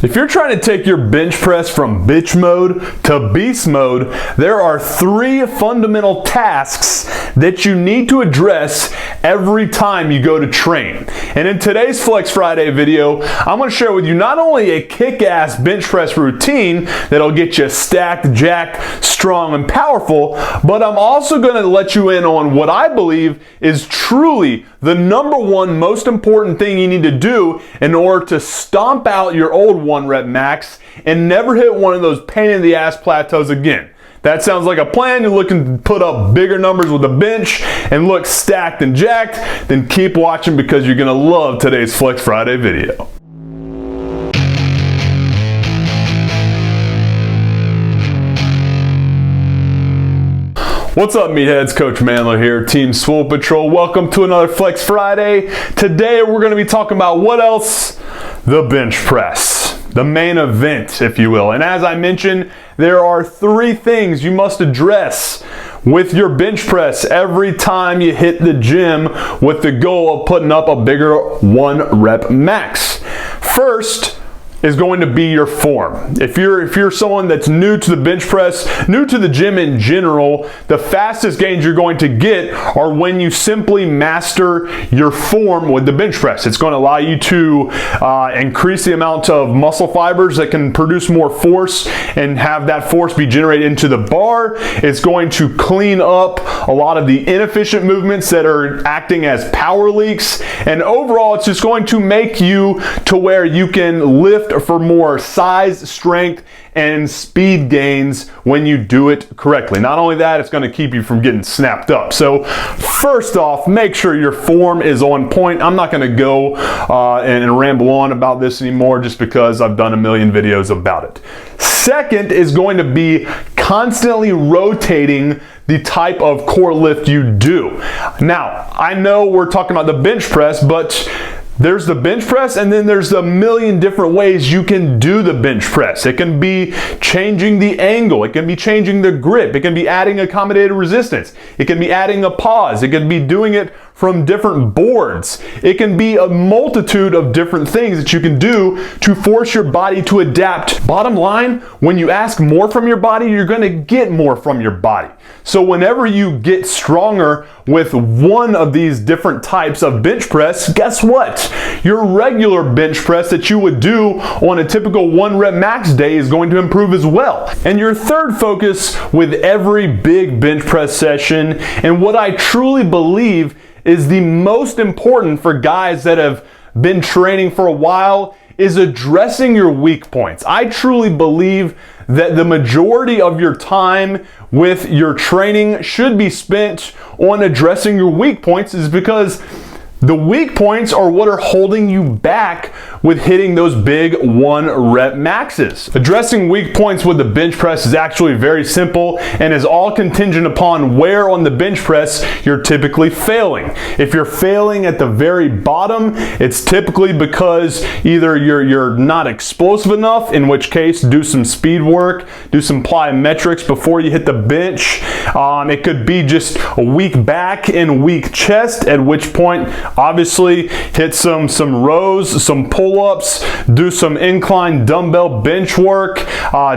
If you're trying to take your bench press from bitch mode to beast mode, there are 3 fundamental tasks that you need to address every time you go to train. And in today's Flex Friday video, I'm going to share with you not only a kick-ass bench press routine that'll get you stacked, jacked, strong, and powerful, but I'm also going to let you in on what I believe is truly the #1 most important thing you need to do in order to stomp out your old 1-rep max and never hit one of those pain in the ass plateaus again. That sounds like a plan. You're looking to put up bigger numbers with the bench and look stacked and jacked, then keep watching because you're going to love today's Flex Friday video. What's up, meatheads? Coach MANdler here, Team Swole Patrol. Welcome to another Flex Friday. Today we're going to be talking about what else? The bench press. The main event, if you will. And as I mentioned, there are 3 things you must address with your bench press every time you hit the gym with the goal of putting up a bigger 1-rep max. First is going to be your form. If you're someone that's new to the bench press, new to the gym in general, the fastest gains you're going to get are when you simply master your form with the bench press. It's going to allow you to increase the amount of muscle fibers that can produce more force and have that force be generated into the bar. It's going to clean up a lot of the inefficient movements that are acting as power leaks, and overall it's just going to make you to where you can lift for more size, strength, and speed gains when you do it correctly. Not only that, it's going to keep you from getting snapped up. So first off, make sure your form is on point. I'm not going to go and ramble on about this anymore just because I've done a million videos about it. Second is going to be constantly rotating the type of core lift you do. Now, I know we're talking about the bench press, but there's the bench press, and then there's a million different ways you can do the bench press. It can be changing the angle. It can be changing the grip. It can be adding accommodated resistance. It can be adding a pause. It can be doing it from different boards. It can be a multitude of different things that you can do to force your body to adapt. Bottom line, when you ask more from your body, you're going to get more from your body. So whenever you get stronger with one of these different types of bench press, guess what? Your regular bench press that you would do on a typical 1-rep max day is going to improve as well. And your third focus with every big bench press session, and what I truly believe is the most important for guys that have been training for a while, is addressing your weak points. I truly believe that the majority of your time with your training should be spent on addressing your weak points, is because the weak points are what are holding you back with hitting those big 1-rep maxes. Addressing weak points with the bench press is actually very simple and is all contingent upon where on the bench press you're typically failing. If you're failing at the very bottom, it's typically because either you're not explosive enough, in which case do some speed work, do some plyometrics before you hit the bench. It could be just a weak back and weak chest, at which point obviously hit some rows, some pull-ups, do some incline dumbbell bench work,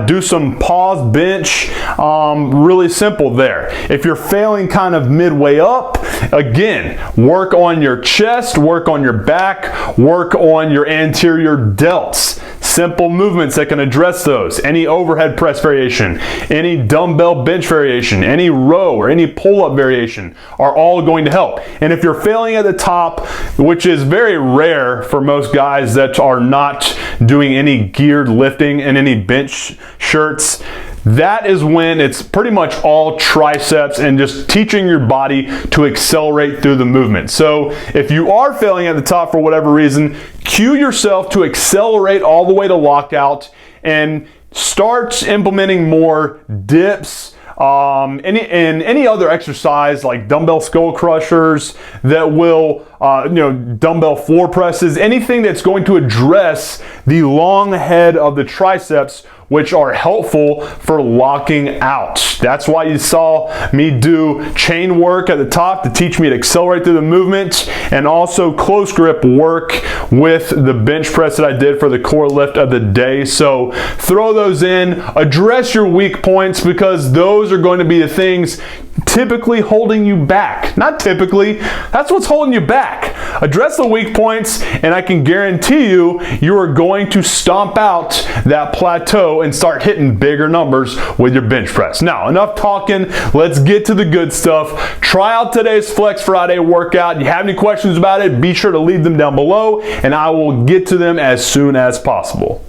do some pause bench. Really simple there. If you're failing kind of midway up, again, work on your chest, work on your back, work on your anterior delts. Simple movements that can address those. Any overhead press variation, any dumbbell bench variation, any row or any pull-up variation are all going to help. And if you're failing at the top, which is very rare for most guys that are not doing any geared lifting and any bench shirts, that is when it's pretty much all triceps and just teaching your body to accelerate through the movement. So if you are failing at the top for whatever reason, cue yourself to accelerate all the way to lockout and start implementing more dips, any other exercise like dumbbell skull crushers that will, dumbbell floor presses, anything that's going to address the long head of the triceps, which are helpful for locking out. That's why you saw me do chain work at the top to teach me to accelerate through the movement, and also close grip work with the bench press that I did for the core lift of the day. So throw those in, address your weak points, because those are going to be the things typically holding you back. Not typically, that's what's holding you back. Address the weak points, and I can guarantee you are going to stomp out that plateau and start hitting bigger numbers with your bench press. Now, enough talking, let's get to the good stuff. Try out today's Flex Friday workout. If you have any questions about it, be sure to leave them down below, and I will get to them as soon as possible.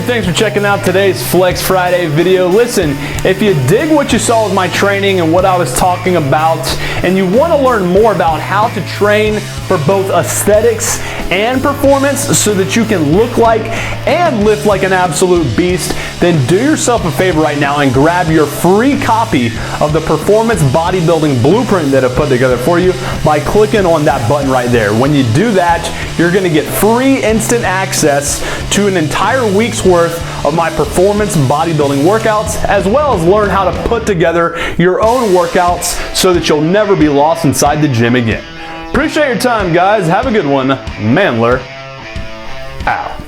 thanks for checking out today's Flex Friday video. Listen, if you dig what you saw with my training and what I was talking about, and you want to learn more about how to train for both aesthetics and performance so that you can look like and lift like an absolute beast, then do yourself a favor right now and grab your free copy of the Performance Bodybuilding Blueprint that I've put together for you by clicking on that button right there. When you do that, you're going to get free instant access to an entire week's worth of my performance bodybuilding workouts, as well as learn how to put together your own workouts so that you'll never be lost inside the gym again. Appreciate your time, guys. Have a good one. MANdler out.